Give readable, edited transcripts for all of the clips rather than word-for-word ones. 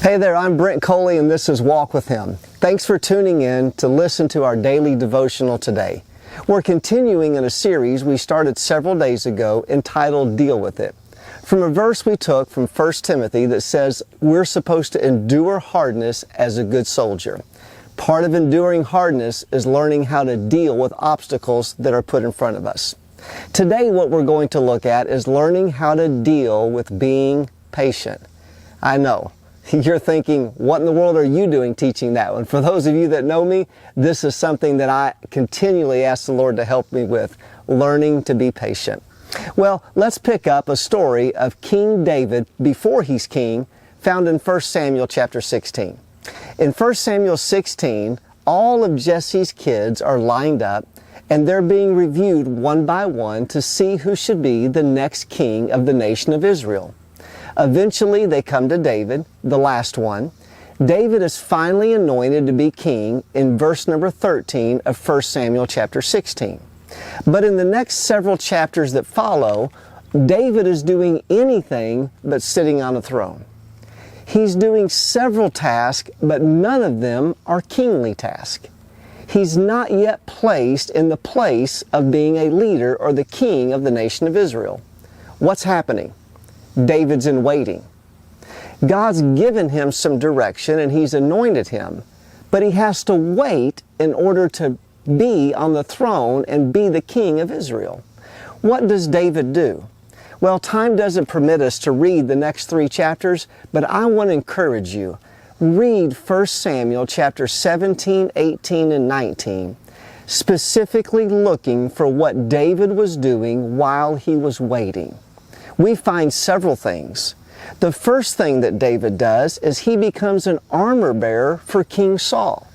Hey there, I'm Brent Coley and this is Walk with Him. Thanks for tuning in to listen to our daily devotional today. We're continuing in a series we started several days ago entitled Deal With It. From a verse we took from 1 Timothy that says we're supposed to endure hardness as a good soldier. Part of enduring hardness is learning how to deal with obstacles that are put in front of us. Today what we're going to look at is learning how to deal with being patient. I know. You're thinking, what in the world are you doing teaching that one? For those of you that know me, this is something that I continually ask the Lord to help me with, learning to be patient. Well, let's pick up a story of King David before he's king, found in 1 Samuel chapter 16. In 1 Samuel 16, all of Jesse's kids are lined up and they're being reviewed one by one to see who should be the next king of the nation of Israel. Eventually, they come to David, the last one. David is finally anointed to be king in verse number 13 of 1 Samuel chapter 16. But in the next several chapters that follow, David is doing anything but sitting on a throne. He's doing several tasks, but none of them are kingly tasks. He's not yet placed in the place of being a leader or the king of the nation of Israel. What's happening? David's in waiting. God's given him some direction and He's anointed him, but he has to wait in order to be on the throne and be the king of Israel. What does David do? Well, time doesn't permit us to read the next 3 chapters, but I want to encourage you. Read 1 Samuel chapter 17, 18, and 19, specifically looking for what David was doing while he was waiting. We find several things. The first thing that David does is he becomes an armor bearer for King Saul.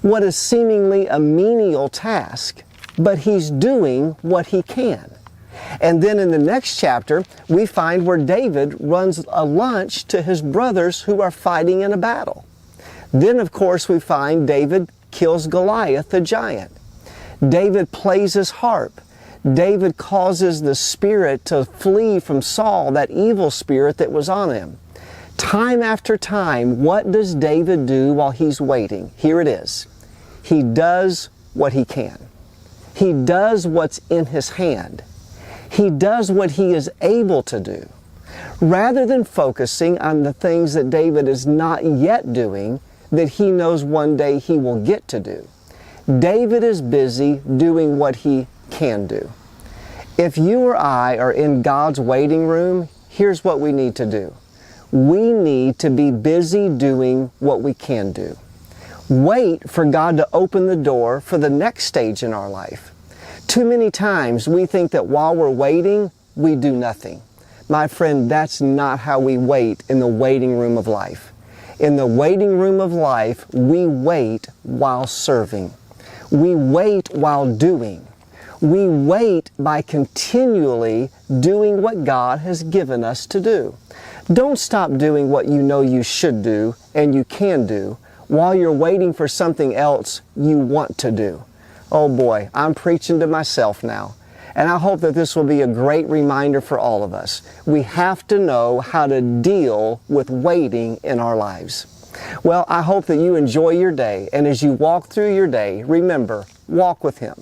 What is seemingly a menial task, but he's doing what he can. And then in the next chapter, we find where David runs a lunch to his brothers who are fighting in a battle. Then, of course, we find David kills Goliath, the giant. David plays his harp. David causes the spirit to flee from Saul, that evil spirit that was on him. Time after time, what does David do while he's waiting? Here it is. He does what he can. He does what's in his hand. He does what he is able to do. Rather than focusing on the things that David is not yet doing, that he knows one day he will get to do, David is busy doing what he can do. If you or I are in God's waiting room, here's what we need to do. We need to be busy doing what we can do. Wait for God to open the door for the next stage in our life. Too many times we think that while we're waiting, we do nothing. My friend, that's not how we wait in the waiting room of life. In the waiting room of life, we wait while serving. We wait while doing. We wait by continually doing what God has given us to do. Don't stop doing what you know you should do and you can do while you're waiting for something else you want to do. Oh boy, I'm preaching to myself now. And I hope that this will be a great reminder for all of us. We have to know how to deal with waiting in our lives. Well, I hope that you enjoy your day. And as you walk through your day, remember, walk with Him.